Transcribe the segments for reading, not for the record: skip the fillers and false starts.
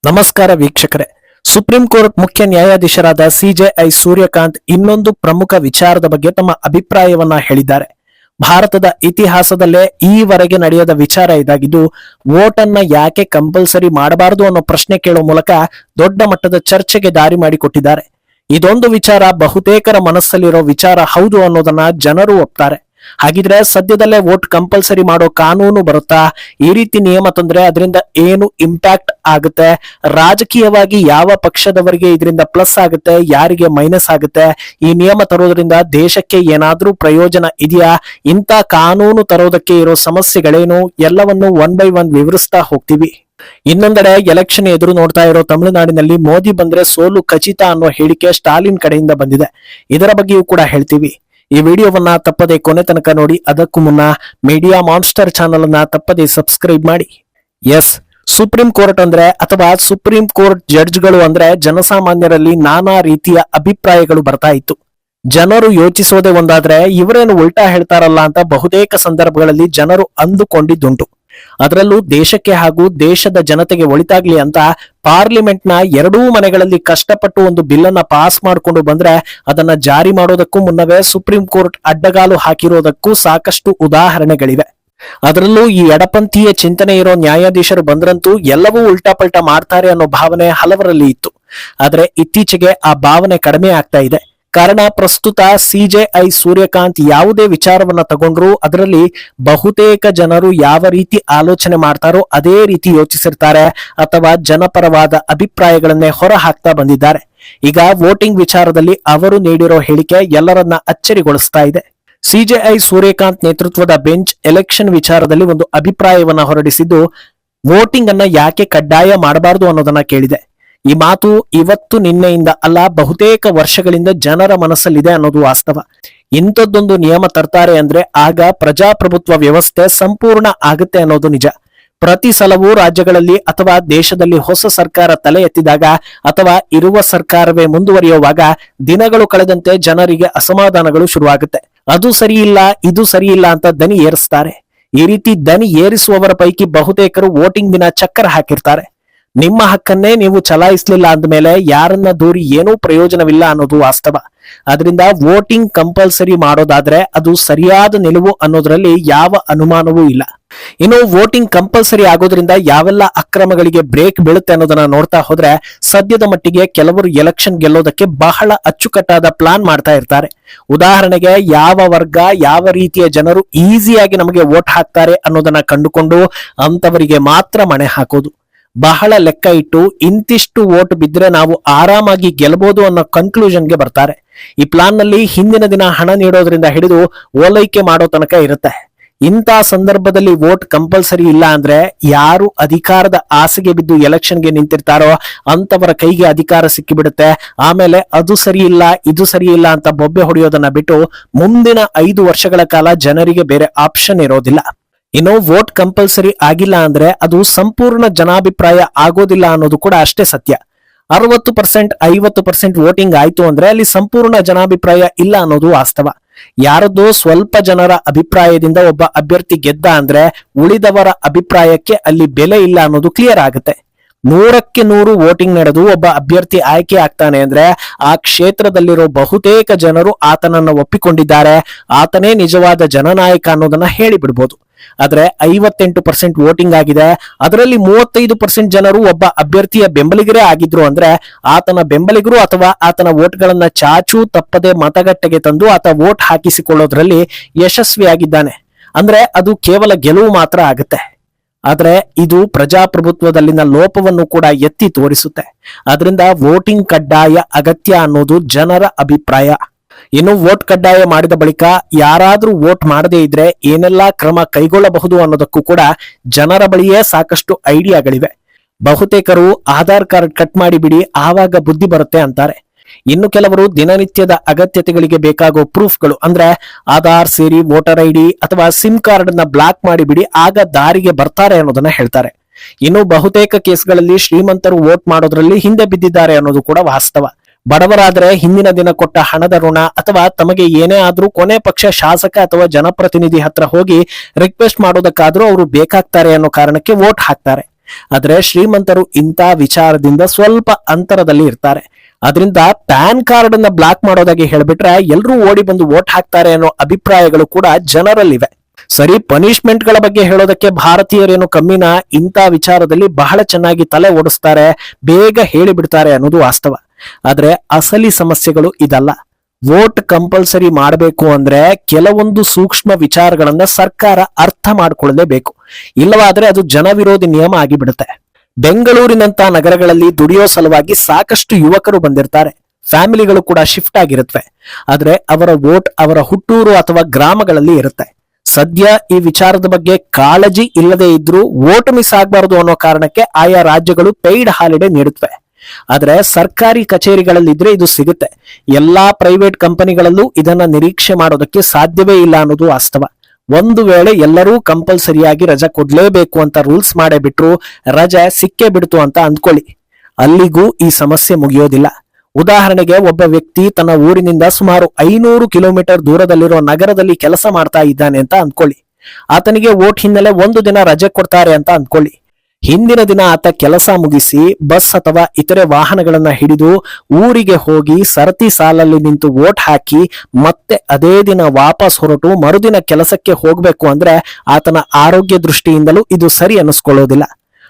ನಮಸ್ಕಾರ ವೀಕ್ಷಕರೇ. Supreme court ಮುಖ್ಯ ನ್ಯಾಯಾಧೀಶರಾದ ಸಿಜೆಐ ಸೂರ್ಯಕಾಂತ್ ಇನ್ನೊಂದು ಪ್ರಮುಖ ವಿಚಾರದ ಬಗ್ಗೆ ತಮ್ಮ ಅಭಿಪ್ರಾಯವನ್ನ ಹೇಳಿದ್ದಾರೆ. ಭಾರತದ ಇತಿಹಾಸದಲ್ಲೇ ಈವರೆಗೆ ನಡೆಯದ ವಿಚಾರ ಇದಾಗಿದ್ದು, ವೋಟ್ ಅನ್ನ ಯಾಕೆ ಕಂಪಲ್ಸರಿ ಮಾಡಬಾರದು ಅನ್ನೋ ಪ್ರಶ್ನೆ ಕೇಳೋ ಮೂಲಕ ದೊಡ್ಡ ಮಟ್ಟದ ಚರ್ಚೆಗೆ ದಾರಿ ಮಾಡಿಕೊಟ್ಟಿದ್ದಾರೆ. ಇದೊಂದು ವಿಚಾರ ಬಹುತೇಕರ ಮನಸ್ಸಲ್ಲಿರೋ ವಿಚಾರ ಹೌದು ಅನ್ನೋದನ್ನ ಜನರು ಒಪ್ತಾರೆ. ಹಾಗಿದ್ರೆ ಸದ್ಯದಲ್ಲೇ ವೋಟ್ ಕಂಪಲ್ಸರಿ ಮಾಡೋ ಕಾನೂನು ಬರುತ್ತಾ? ಈ ರೀತಿ ನಿಯಮ ತಂದ್ರೆ ಅದರಿಂದ ಏನು ಇಂಪ್ಯಾಕ್ಟ್ ಆಗುತ್ತೆ? ರಾಜಕೀಯವಾಗಿ ಯಾವ ಪಕ್ಷದವರಿಗೆ ಇದರಿಂದ ಪ್ಲಸ್ ಆಗುತ್ತೆ, ಯಾರಿಗೆ ಮೈನಸ್ ಆಗುತ್ತೆ? ಈ ನಿಯಮ ತರೋದ್ರಿಂದ ದೇಶಕ್ಕೆ ಏನಾದ್ರೂ ಪ್ರಯೋಜನ ಇದೆಯಾ? ಇಂಥ ಕಾನೂನು ತರೋದಕ್ಕೆ ಇರೋ ಸಮಸ್ಯೆಗಳೇನು? ಎಲ್ಲವನ್ನು ಒನ್ ಬೈ ಒನ್ ವಿವರಿಸ್ತಾ ಹೋಗ್ತೀವಿ. ಇನ್ನೊಂದೆಡೆ ಎಲೆಕ್ಷನ್ ಎದುರು ನೋಡ್ತಾ ಇರೋ ತಮಿಳುನಾಡಿನಲ್ಲಿ ಮೋದಿ ಬಂದ್ರೆ ಸೋಲು ಖಚಿತ ಅನ್ನೋ ಹೇಳಿಕೆ ಸ್ಟಾಲಿನ್ ಕಡೆಯಿಂದ ಬಂದಿದೆ. ಇದರ ಬಗ್ಗೆಯೂ ಕೂಡ ಹೇಳ್ತೀವಿ. ಈ ವಿಡಿಯೋವನ್ನ ತಪ್ಪದೆ ಕೊನೆ ತನಕ ನೋಡಿ. ಅದಕ್ಕೂ ಮುನ್ನ ಮೀಡಿಯಾ ಮಾನ್ಸ್ಟರ್ ಚಾನೆಲ್ ಅನ್ನ ತಪ್ಪದೆ ಸಬ್ಸ್ಕ್ರೈಬ್ ಮಾಡಿ. ಎಸ್, ಸುಪ್ರೀಂ ಕೋರ್ಟ್ ಅಂದ್ರೆ ಅಥವಾ ಸುಪ್ರೀಂ ಕೋರ್ಟ್ ಜಡ್ಜ್ಗಳು ಅಂದ್ರೆ ಜನಸಾಮಾನ್ಯರಲ್ಲಿ ನಾನಾ ರೀತಿಯ ಅಭಿಪ್ರಾಯಗಳು ಬರ್ತಾ ಇತ್ತು. ಜನರು ಯೋಚಿಸೋದೇ ಒಂದಾದ್ರೆ ಇವರೇನು ಉಲ್ಟಾ ಹೇಳ್ತಾರಲ್ಲ ಅಂತ ಬಹುತೇಕ ಸಂದರ್ಭಗಳಲ್ಲಿ ಜನರು ಅಂದುಕೊಂಡಿದ್ದುಂಟು. ಅದರಲ್ಲೂ ದೇಶಕ್ಕೆ ಹಾಗೂ ದೇಶದ ಜನತೆಗೆ ಒಳಿತಾಗ್ಲಿ ಅಂತ ಪಾರ್ಲಿಮೆಂಟ್ ನ ಎರಡೂ ಮನೆಗಳಲ್ಲಿ ಕಷ್ಟಪಟ್ಟು ಒಂದು ಬಿಲ್ ಅನ್ನ ಪಾಸ್ ಮಾಡಿಕೊಂಡು ಬಂದ್ರೆ ಅದನ್ನ ಜಾರಿ ಮಾಡೋದಕ್ಕೂ ಮುನ್ನವೇ ಸುಪ್ರೀಂ ಕೋರ್ಟ್ ಅಡ್ಡಗಾಲು ಹಾಕಿರೋದಕ್ಕೂ ಸಾಕಷ್ಟು ಉದಾಹರಣೆಗಳಿವೆ. ಅದರಲ್ಲೂ ಈ ಎಡಪಂಥೀಯ ಚಿಂತನೆ ಇರೋ ನ್ಯಾಯಾಧೀಶರು ಬಂದ್ರಂತೂ ಎಲ್ಲವೂ ಉಲ್ಟಾ ಪಲ್ಟಾ ಮಾಡ್ತಾರೆ ಅನ್ನೋ ಭಾವನೆ ಹಲವರಲ್ಲಿ ಇತ್ತು. ಆದ್ರೆ ಇತ್ತೀಚೆಗೆ ಆ ಭಾವನೆ ಕಡಿಮೆ ಆಗ್ತಾ ಇದೆ. ಕಾರಣ, ಪ್ರಸ್ತುತ ಸಿಜೆಐ ಸೂರ್ಯಕಾಂತ್ ಯಾವುದೇ ವಿಚಾರವನ್ನ ತಗೊಂಡ್ರು ಅದರಲ್ಲಿ ಬಹುತೇಕ ಜನರು ಯಾವ ರೀತಿ ಆಲೋಚನೆ ಮಾಡ್ತಾರೋ ಅದೇ ರೀತಿ ಯೋಚಿಸಿರ್ತಾರೆ ಅಥವಾ ಜನಪರವಾದ ಅಭಿಪ್ರಾಯಗಳನ್ನೇ ಹೊರ ಹಾಕ್ತಾ ಬಂದಿದ್ದಾರೆ. ಈಗ ವೋಟಿಂಗ್ ವಿಚಾರದಲ್ಲಿ ಅವರು ನೀಡಿರೋ ಹೇಳಿಕೆ ಎಲ್ಲರನ್ನ ಅಚ್ಚರಿಗೊಳಿಸ್ತಾ ಇದೆ. ಸಿಜೆಐ ಸೂರ್ಯಕಾಂತ್ ನೇತೃತ್ವದ ಬೆಂಚ್ ಎಲೆಕ್ಷನ್ ವಿಚಾರದಲ್ಲಿ ಒಂದು ಅಭಿಪ್ರಾಯವನ್ನ ಹೊರಡಿಸಿದ್ದು, ವೋಟಿಂಗ್ ಅನ್ನ ಯಾಕೆ ಕಡ್ಡಾಯ ಮಾಡಬಾರದು ಅನ್ನೋದನ್ನ ಕೇಳಿದೆ. ಈ ಮಾತು ಇವತ್ತು ನಿನ್ನೆಯಿಂದ ಅಲ್ಲ, ಬಹುತೇಕ ವರ್ಷಗಳಿಂದ ಜನರ ಮನಸ್ಸಲ್ಲಿದೆ ಅನ್ನೋದು ವಾಸ್ತವ. ಇಂಥದ್ದೊಂದು ನಿಯಮ ತರ್ತಾರೆ ಅಂದ್ರೆ ಆಗ ಪ್ರಜಾಪ್ರಭುತ್ವ ವ್ಯವಸ್ಥೆ ಸಂಪೂರ್ಣ ಆಗುತ್ತೆ ಅನ್ನೋದು ನಿಜ. ಪ್ರತಿ ಸಲವೂ ರಾಜ್ಯಗಳಲ್ಲಿ ಅಥವಾ ದೇಶದಲ್ಲಿ ಹೊಸ ಸರ್ಕಾರ ತಲೆ ಎತ್ತಿದಾಗ ಅಥವಾ ಇರುವ ಸರ್ಕಾರವೇ ಮುಂದುವರಿಯುವಾಗ ದಿನಗಳು ಕಳೆದಂತೆ ಜನರಿಗೆ ಅಸಮಾಧಾನಗಳು ಶುರುವಾಗುತ್ತೆ. ಅದು ಸರಿ ಇಲ್ಲ, ಇದು ಸರಿ ಇಲ್ಲ ಅಂತ ದನಿ ಏರಿಸ್ತಾರೆ. ಈ ರೀತಿ ದನಿ ಏರಿಸುವವರ ಪೈಕಿ ಬಹುತೇಕರು ವೋಟಿಂಗ್ ದಿನ ಚಕ್ಕರ್ ಹಾಕಿರ್ತಾರೆ. ನಿಮ್ಮ ಹಕ್ಕನ್ನೇ ನೀವು ಚಲಾಯಿಸಲಿಲ್ಲ ಅಂದಮೇಲೆ ಯಾರನ್ನ ದೂರಿ ಏನೂ ಪ್ರಯೋಜನವಿಲ್ಲ ಅನ್ನೋದು ವಾಸ್ತವ. ಅದರಿಂದ ವೋಟಿಂಗ್ ಕಂಪಲ್ಸರಿ ಮಾಡೋದಾದ್ರೆ ಅದು ಸರಿಯಾದ ನಿಲುವು ಅನ್ನೋದ್ರಲ್ಲಿ ಯಾವ ಅನುಮಾನವೂ ಇಲ್ಲ. ಇನ್ನು ವೋಟಿಂಗ್ ಕಂಪಲ್ಸರಿ ಆಗೋದ್ರಿಂದ ಯಾವೆಲ್ಲ ಅಕ್ರಮಗಳಿಗೆ ಬ್ರೇಕ್ ಬೀಳುತ್ತೆ ಅನ್ನೋದನ್ನ ನೋಡ್ತಾ ಹೋದ್ರೆ ಸದ್ಯದ ಮಟ್ಟಿಗೆ ಕೆಲವರು ಎಲೆಕ್ಷನ್ ಗೆಲ್ಲೋದಕ್ಕೆ ಬಹಳ ಅಚ್ಚುಕಟ್ಟಾದ ಪ್ಲಾನ್ ಮಾಡ್ತಾ ಇರ್ತಾರೆ. ಉದಾಹರಣೆಗೆ, ಯಾವ ವರ್ಗ ಯಾವ ರೀತಿಯ ಜನರು ಈಸಿಯಾಗಿ ನಮಗೆ ವೋಟ್ ಹಾಕ್ತಾರೆ ಅನ್ನೋದನ್ನ ಕಂಡುಕೊಂಡು ಅಂತವರಿಗೆ ಮಾತ್ರ ಮಣೆ ಹಾಕೋದು. ಬಹಳ ಲೆಕ್ಕ ಇಟ್ಟು ಇಂತಿಷ್ಟು ವೋಟ್ ಬಿದ್ರೆ ನಾವು ಆರಾಮಾಗಿ ಗೆಲ್ಲಬಹುದು ಅನ್ನೋ ಕನ್ಕ್ಲೂಷನ್ಗೆ ಬರ್ತಾರೆ. ಈ ಪ್ಲಾನ್ ನಲ್ಲಿ ಹಿಂದಿನ ದಿನ ಹಣ ನೀಡೋದ್ರಿಂದ ಹಿಡಿದು ಓಲೈಕೆ ಮಾಡೋ ತನಕ ಇರುತ್ತೆ. ಇಂಥ ಸಂದರ್ಭದಲ್ಲಿ ವೋಟ್ ಕಂಪಲ್ಸರಿ ಇಲ್ಲ ಅಂದ್ರೆ ಯಾರು ಅಧಿಕಾರದ ಆಸೆಗೆ ಬಿದ್ದು ಎಲೆಕ್ಷನ್ಗೆ ನಿಂತಿರ್ತಾರೋ ಅಂತವರ ಕೈಗೆ ಅಧಿಕಾರ ಸಿಕ್ಕಿಬಿಡುತ್ತೆ. ಆಮೇಲೆ ಅದು ಸರಿ ಇಲ್ಲ, ಇದು ಸರಿ ಇಲ್ಲ ಅಂತ ಬೊಬ್ಬೆ ಹೊಡೆಯೋದನ್ನ ಬಿಟ್ಟು ಮುಂದಿನ 5 ವರ್ಷಗಳ ಕಾಲ ಜನರಿಗೆ ಬೇರೆ ಆಪ್ಷನ್ ಇರೋದಿಲ್ಲ. ಇನ್ನು ವೋಟ್ ಕಂಪಲ್ಸರಿ ಆಗಿಲ್ಲ ಅಂದ್ರೆ ಅದು ಸಂಪೂರ್ಣ ಜನಾಭಿಪ್ರಾಯ ಆಗೋದಿಲ್ಲ ಅನ್ನೋದು ಕೂಡ ಅಷ್ಟೇ ಸತ್ಯ. 60%, 50% ವೋಟಿಂಗ್ ಆಯ್ತು ಅಂದ್ರೆ ಅಲ್ಲಿ ಸಂಪೂರ್ಣ ಜನಾಭಿಪ್ರಾಯ ಇಲ್ಲ ಅನ್ನೋದು ವಾಸ್ತವ. ಯಾರದೋ ಸ್ವಲ್ಪ ಜನರ ಅಭಿಪ್ರಾಯದಿಂದ ಒಬ್ಬ ಅಭ್ಯರ್ಥಿ ಗೆದ್ದ ಅಂದ್ರೆ ಉಳಿದವರ ಅಭಿಪ್ರಾಯಕ್ಕೆ ಅಲ್ಲಿ ಬೆಲೆ ಇಲ್ಲ ಅನ್ನೋದು ಕ್ಲಿಯರ್ ಆಗುತ್ತೆ. 100ಕ್ಕೆ 100 ವೋಟಿಂಗ್ ನಡೆದು ಒಬ್ಬ ಅಭ್ಯರ್ಥಿ ಆಯ್ಕೆ ಆಗ್ತಾನೆ ಅಂದ್ರೆ ಆ ಕ್ಷೇತ್ರದಲ್ಲಿರೋ ಬಹುತೇಕ ಜನರು ಆತನನ್ನ ಒಪ್ಪಿಕೊಂಡಿದ್ದಾರೆ, ಆತನೇ ನಿಜವಾದ ಜನನಾಯಕ ಅನ್ನೋದನ್ನ ಹೇಳಿಬಿಡ್ಬೋದು. ಆದ್ರೆ 58% ವೋಟಿಂಗ್ ಆಗಿದೆ, ಅದರಲ್ಲಿ 35% ಜನರು ಒಬ್ಬ ಅಭ್ಯರ್ಥಿಯ ಬೆಂಬಲಿಗರೇ ಆಗಿದ್ರು ಅಂದ್ರೆ ಆತನ ಬೆಂಬಲಿಗರು ಅಥವಾ ಆತನ ವೋಟ್ಗಳನ್ನ ಚಾಚೂ ತಪ್ಪದೆ ಮತಗಟ್ಟೆಗೆ ತಂದು ಆತ ವೋಟ್ ಹಾಕಿಸಿಕೊಳ್ಳೋದ್ರಲ್ಲಿ ಯಶಸ್ವಿಯಾಗಿದ್ದಾನೆ ಅಂದ್ರೆ ಅದು ಕೇವಲ ಗೆಲುವು ಮಾತ್ರ ಆಗುತ್ತೆ. ಆದ್ರೆ ಇದು ಪ್ರಜಾಪ್ರಭುತ್ವದಲ್ಲಿನ ಲೋಪವನ್ನು ಕೂಡ ಎತ್ತಿ ತೋರಿಸುತ್ತೆ. ಅದರಿಂದ ವೋಟಿಂಗ್ ಕಡ್ಡಾಯ ಅಗತ್ಯ ಅನ್ನೋದು ಜನರ ಅಭಿಪ್ರಾಯ. ಇನ್ನು ವೋಟ್ ಕಡ್ಡಾಯ ಮಾಡಿದ ಬಳಿಕ ಯಾರಾದ್ರೂ ವೋಟ್ ಮಾಡದೇ ಇದ್ರೆ ಏನೆಲ್ಲಾ ಕ್ರಮ ಕೈಗೊಳ್ಳಬಹುದು ಅನ್ನೋದಕ್ಕೂ ಕೂಡ ಜನರ ಬಳಿಯೇ ಸಾಕಷ್ಟು ಐಡಿಯಾಗಳಿವೆ. ಬಹುತೇಕರು ಆಧಾರ್ ಕಾರ್ಡ್ ಕಟ್ ಮಾಡಿಬಿಡಿ, ಆವಾಗ ಬುದ್ಧಿ ಬರುತ್ತೆ ಅಂತಾರೆ. ಇನ್ನು ಕೆಲವರು ದಿನನಿತ್ಯದ ಅಗತ್ಯತೆಗಳಿಗೆ ಬೇಕಾಗೋ ಪ್ರೂಫ್ಗಳು ಅಂದ್ರೆ ಆಧಾರ್ ಸೇರಿ ವೋಟರ್ ಐಡಿ ಅಥವಾ ಸಿಮ್ ಕಾರ್ಡ್ ಅನ್ನ ಬ್ಲಾಕ್ ಮಾಡಿಬಿಡಿ, ಆಗ ದಾರಿಗೆ ಬರ್ತಾರೆ ಅನ್ನೋದನ್ನ ಹೇಳ್ತಾರೆ. ಇನ್ನು ಬಹುತೇಕ ಕೇಸ್ಗಳಲ್ಲಿ ಶ್ರೀಮಂತರು ವೋಟ್ ಮಾಡೋದ್ರಲ್ಲಿ ಹಿಂದೆ ಬಿದ್ದಿದ್ದಾರೆ ಅನ್ನೋದು ಕೂಡ ವಾಸ್ತವ. ಬಡವರಾದ್ರೆ ಹಿಂದಿನ ದಿನ ಕೊಟ್ಟ ಹಣದ ಋಣ ಅಥವಾ ತಮಗೆ ಏನೇ ಆದ್ರೂ ಕೊನೆ ಪಕ್ಷ ಶಾಸಕ ಅಥವಾ ಜನಪ್ರತಿನಿಧಿ ಹತ್ರ ಹೋಗಿ ರಿಕ್ವೆಸ್ಟ್ ಮಾಡೋದಕ್ಕಾದ್ರೂ ಅವರು ಬೇಕಾಗ್ತಾರೆ ಅನ್ನೋ ಕಾರಣಕ್ಕೆ ವೋಟ್ ಹಾಕ್ತಾರೆ. ಆದ್ರೆ ಶ್ರೀಮಂತರು ಇಂಥ ವಿಚಾರದಿಂದ ಸ್ವಲ್ಪ ಅಂತರದಲ್ಲಿ ಇರ್ತಾರೆ. ಅದರಿಂದ ಪ್ಯಾನ್ ಕಾರ್ಡ್ ಅನ್ನ ಬ್ಲಾಕ್ ಮಾಡೋದಾಗಿ ಹೇಳ್ಬಿಟ್ರೆ ಎಲ್ಲರೂ ಓಡಿ ಬಂದು ವೋಟ್ ಹಾಕ್ತಾರೆ ಅನ್ನೋ ಅಭಿಪ್ರಾಯಗಳು ಕೂಡ ಜನರಲ್ಲಿವೆ. ಸರಿ, ಪನಿಷ್ಮೆಂಟ್ ಗಳ ಬಗ್ಗೆ ಹೇಳೋದಕ್ಕೆ ಭಾರತೀಯರೇನು ಕಮ್ಮಿನ? ಇಂಥ ವಿಚಾರದಲ್ಲಿ ಬಹಳ ಚೆನ್ನಾಗಿ ತಲೆ ಓಡಿಸ್ತಾರೆ, ಬೇಗ ಹೇಳಿಬಿಡ್ತಾರೆ ಅನ್ನೋದು ವಾಸ್ತವ. ಆದ್ರೆ ಅಸಲಿ ಸಮಸ್ಯೆಗಳು ಇದಲ್ಲ. ವೋಟ್ ಕಂಪಲ್ಸರಿ ಮಾಡಬೇಕು ಅಂದ್ರೆ ಕೆಲವೊಂದು ಸೂಕ್ಷ್ಮ ವಿಚಾರಗಳನ್ನ ಸರ್ಕಾರ ಅರ್ಥ ಮಾಡ್ಕೊಳ್ಳಲೇಬೇಕು. ಇಲ್ಲವಾದ್ರೆ ಅದು ಜನವಿರೋಧಿ ನಿಯಮ ಆಗಿಬಿಡುತ್ತೆ. ಬೆಂಗಳೂರಿನಂತ ನಗರಗಳಲ್ಲಿ ದುಡಿಯೋ ಸಲುವಾಗಿ ಸಾಕಷ್ಟು ಯುವಕರು ಬಂದಿರ್ತಾರೆ. ಫ್ಯಾಮಿಲಿಗಳು ಕೂಡ ಶಿಫ್ಟ್ ಆಗಿರುತ್ತವೆ. ಆದ್ರೆ ಅವರ ವೋಟ್ ಅವರ ಹುಟ್ಟೂರು ಅಥವಾ ಗ್ರಾಮಗಳಲ್ಲಿ ಇರುತ್ತೆ. ಸದ್ಯ ಈ ವಿಚಾರದ ಬಗ್ಗೆ ಕಾಳಜಿ ಇಲ್ಲದೆ ಇದ್ರೂ ವೋಟ್ ಮಿಸ್ ಆಗಬಾರದು ಅನ್ನೋ ಕಾರಣಕ್ಕೆ ಆಯಾ ರಾಜ್ಯಗಳು ಪೇಯ್ಡ್ ಹಾಲಿಡೇ ನೀಡುತ್ತವೆ. ಆದ್ರೆ ಸರ್ಕಾರಿ ಕಚೇರಿಗಳಲ್ಲಿದ್ರೆ ಇದು ಸಿಗುತ್ತೆ. ಎಲ್ಲಾ ಪ್ರೈವೇಟ್ ಕಂಪನಿಗಳಲ್ಲೂ ಇದನ್ನ ನಿರೀಕ್ಷೆ ಮಾಡೋದಕ್ಕೆ ಸಾಧ್ಯವೇ ಇಲ್ಲ ಅನ್ನೋದು ವಾಸ್ತವ. ಒಂದು ವೇಳೆ ಎಲ್ಲರೂ ಕಂಪಲ್ಸರಿಯಾಗಿ ರಜೆ ಕೊಡ್ಲೇಬೇಕು ಅಂತ ರೂಲ್ಸ್ ಮಾಡೇ ಬಿಟ್ರು ರಜೆ ಸಿಕ್ಕೇ ಬಿಡ್ತು ಅಂತ ಅಂದ್ಕೊಳ್ಳಿ, ಅಲ್ಲಿಗೂ ಈ ಸಮಸ್ಯೆ ಮುಗಿಯೋದಿಲ್ಲ. ಉದಾಹರಣೆಗೆ, ಒಬ್ಬ ವ್ಯಕ್ತಿ ತನ್ನ ಊರಿನಿಂದ ಸುಮಾರು 500 ಕಿಲೋಮೀಟರ್ ದೂರದಲ್ಲಿರೋ ನಗರದಲ್ಲಿ ಕೆಲಸ ಮಾಡ್ತಾ ಇದ್ದಾನೆ ಅಂತ ಅಂದ್ಕೊಳ್ಳಿ. ಆತನಿಗೆ ವೋಟ್ ಹಿನ್ನೆಲೆ ಒಂದು ದಿನ ರಜೆ ಕೊಡ್ತಾರೆ ಅಂತ ಅಂದ್ಕೊಳ್ಳಿ. ಹಿಂದಿನ ದಿನ ಆತ ಕೆಲಸ ಮುಗಿಸಿ ಬಸ್ ಅಥವಾ ಇತರೆ ವಾಹನಗಳನ್ನ ಹಿಡಿದು ಊರಿಗೆ ಹೋಗಿ ಸರತಿ ಸಾಲಲ್ಲಿ ನಿಂತು ವೋಟ್ ಹಾಕಿ ಮತ್ತೆ ಅದೇ ದಿನ ವಾಪಸ್ ಹೊರಟು ಮರುದಿನ ಕೆಲಸಕ್ಕೆ ಹೋಗ್ಬೇಕು ಅಂದ್ರೆ ಆತನ ಆರೋಗ್ಯ ದೃಷ್ಟಿಯಿಂದಲೂ ಇದು ಸರಿ ಅನ್ನಿಸ್ಕೊಳ್ಳೋದಿಲ್ಲ.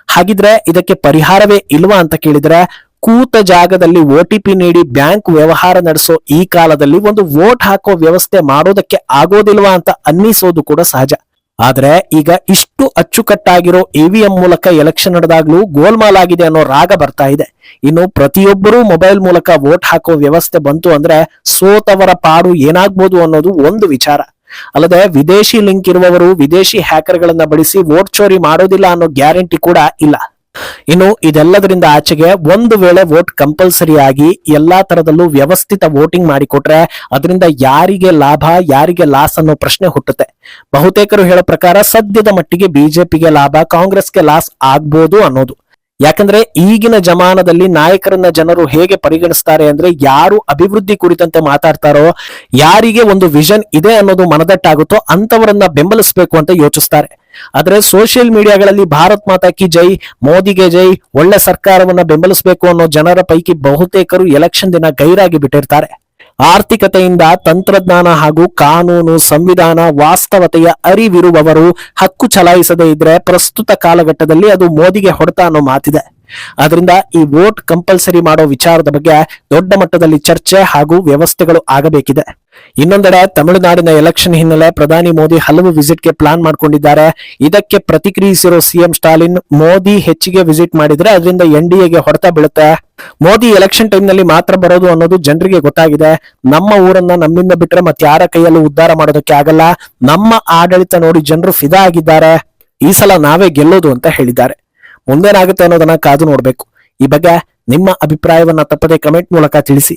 ಹಾಗಿದ್ರೆ ಇದಕ್ಕೆ ಪರಿಹಾರವೇ ಇಲ್ವಾ ಅಂತ ಕೇಳಿದ್ರೆ, ಕೂತ ಜಾಗದಲ್ಲಿ OTP ನೀಡಿ ಬ್ಯಾಂಕ್ ವ್ಯವಹಾರ ನಡೆಸೋ ಈ ಕಾಲದಲ್ಲಿ ಒಂದು ವೋಟ್ ಹಾಕೋ ವ್ಯವಸ್ಥೆ ಮಾಡೋದಕ್ಕೆ ಆಗೋದಿಲ್ವಾ ಅಂತ ಅನ್ನಿಸೋದು ಕೂಡ ಸಹಜ. ಆದ್ರೆ ಈಗ ಇಷ್ಟು ಅಚ್ಚುಕಟ್ಟಾಗಿರೋ EVM ಮೂಲಕ ಎಲೆಕ್ಷನ್ ನಡೆದಾಗ್ಲೂ ಗೋಲ್ಮಾಲ್ ಆಗಿದೆ ಅನ್ನೋ ರಾಗ ಬರ್ತಾ ಇದೆ. ಇನ್ನು ಪ್ರತಿಯೊಬ್ಬರೂ ಮೊಬೈಲ್ ಮೂಲಕ ವೋಟ್ ಹಾಕೋ ವ್ಯವಸ್ಥೆ ಬಂತು ಅಂದ್ರೆ ಸೋತವರ ಪಾಡು ಏನಾಗ್ಬೋದು ಅನ್ನೋದು ಒಂದು ವಿಚಾರ. ಅಲ್ಲದೆ ವಿದೇಶಿ ಲಿಂಕ್ ಇರುವವರು ವಿದೇಶಿ ಹ್ಯಾಕರ್ಗಳನ್ನ ಬಳಸಿ ವೋಟ್ ಚೋರಿ ಮಾಡೋದಿಲ್ಲ ಅನ್ನೋ ಗ್ಯಾರಂಟಿ ಕೂಡ ಇಲ್ಲ. ಇನ್ನು ಇದೆಲ್ಲದರಿಂದ ಆಚೆಗೆ ಒಂದು ವೇಳೆ ವೋಟ್ ಕಂಪಲ್ಸರಿ ಆಗಿ ಎಲ್ಲಾ ತರದಲ್ಲೂ ವ್ಯವಸ್ಥಿತ ವೋಟಿಂಗ್ ಮಾಡಿಕೊಟ್ರೆ ಅದರಿಂದ ಯಾರಿಗೆ ಲಾಭ ಯಾರಿಗೆ ಲಾಸ್ ಅನ್ನೋ ಪ್ರಶ್ನೆ ಹುಟ್ಟುತ್ತೆ. ಬಹುತೇಕರು ಹೇಳೋ ಪ್ರಕಾರ ಸದ್ಯದ ಮಟ್ಟಿಗೆ ಬಿಜೆಪಿಗೆ ಲಾಭ, ಕಾಂಗ್ರೆಸ್ಗೆ ಲಾಸ್ ಆಗ್ಬೋದು ಅನ್ನೋದು. ಯಾಕಂದ್ರೆ ಈಗಿನ ಜಮಾನದಲ್ಲಿ ನಾಯಕರನ್ನ ಜನರು ಹೇಗೆ ಪರಿಗಣಿಸ್ತಾರೆ ಅಂದ್ರೆ, ಯಾರು ಅಭಿವೃದ್ಧಿ ಕುರಿತಂತೆ ಮಾತಾಡ್ತಾರೋ, ಯಾರಿಗೆ ಒಂದು ವಿಷನ್ ಇದೆ ಅನ್ನೋದು ಮನದಟ್ಟಾಗುತ್ತೋ ಅಂತವರನ್ನ ಬೆಂಬಲಿಸಬೇಕು ಅಂತ ಯೋಚಿಸ್ತಾರೆ. ಆದ್ರೆ ಸೋಷಿಯಲ್ ಮೀಡಿಯಾಗಳಲ್ಲಿ ಭಾರತ್ ಮಾತಾ ಕಿ ಜೈ, ಮೋದಿಗೆ ಜೈ, ಒಳ್ಳೆ ಸರ್ಕಾರವನ್ನ ಬೆಂಬಲಿಸಬೇಕು ಅನ್ನೋ ಜನರ ಪೈಕಿ ಬಹುತೇಕರು ಎಲೆಕ್ಷನ್ ದಿನ ಗೈರಾಗಿ ಬಿಟ್ಟಿರ್ತಾರೆ. ಆರ್ಥಿಕತೆಯಿಂದ ತಂತ್ರಜ್ಞಾನ ಹಾಗೂ ಕಾನೂನು ಸಂವಿಧಾನ ವಾಸ್ತವತೆಯ ಅರಿವಿರುವವರು ಹಕ್ಕು ಚಲಾಯಿಸದೇ ಇದ್ರೆ ಪ್ರಸ್ತುತ ಕಾಲಘಟ್ಟದಲ್ಲಿ ಅದು ಮೋದಿಗೆ ಹೊಡೆತ ಅನ್ನೋ ಮಾತಿದೆ. ಆದ್ರಿಂದ ಈ ವೋಟ್ ಕಂಪಲ್ಸರಿ ಮಾಡೋ ವಿಚಾರದ ಬಗ್ಗೆ ದೊಡ್ಡ ಮಟ್ಟದಲ್ಲಿ ಚರ್ಚೆ ಹಾಗೂ ವ್ಯವಸ್ಥೆಗಳು ಆಗಬೇಕಿದೆ. ಇನ್ನೊಂದೆಡೆ ತಮಿಳುನಾಡಿನ ಎಲೆಕ್ಷನ್ ಹಿನ್ನೆಲೆ ಪ್ರಧಾನಿ ಮೋದಿ ಹಲವು ವಿಸಿಟ್ಗೆ ಪ್ಲಾನ್ ಮಾಡ್ಕೊಂಡಿದ್ದಾರೆ. ಇದಕ್ಕೆ ಪ್ರತಿಕ್ರಿಯಿಸಿರೋ ಸಿಎಂ ಸ್ಟಾಲಿನ್, ಮೋದಿ ಹೆಚ್ಚಿಗೆ ವಿಸಿಟ್ ಮಾಡಿದ್ರೆ ಅದರಿಂದ NDAಗೆ ಹೊಡೆತ ಬೀಳುತ್ತೆ. ಮೋದಿ ಎಲೆಕ್ಷನ್ ಟೈಮ್ ನಲ್ಲಿ ಮಾತ್ರ ಬರೋದು ಅನ್ನೋದು ಜನರಿಗೆ ಗೊತ್ತಾಗಿದೆ. ನಮ್ಮ ಊರನ್ನ ನಮ್ಮಿಂದ ಬಿಟ್ರೆ ಮತ್ತಾರ ಕೈಯಲ್ಲೂ ಉದ್ಧಾರ ಮಾಡೋದಕ್ಕೆ ಆಗಲ್ಲ. ನಮ್ಮ ಆಡಳಿತ ನೋಡಿ ಜನರು ಫಿದಾ ಆಗಿದ್ದಾರೆ. ಈ ಸಲ ನಾವೇ ಗೆಲ್ಲೋದು ಅಂತ ಹೇಳಿದ್ದಾರೆ. ಮುಂದೇನಾಗುತ್ತೆ ಅನ್ನೋದನ್ನ ಕಾದು ನೋಡ್ಬೇಕು. ಈ ಬಗ್ಗೆ ನಿಮ್ಮ ಅಭಿಪ್ರಾಯವನ್ನ ತಪ್ಪದೆ ಕಮೆಂಟ್ ಮೂಲಕ ತಿಳಿಸಿ.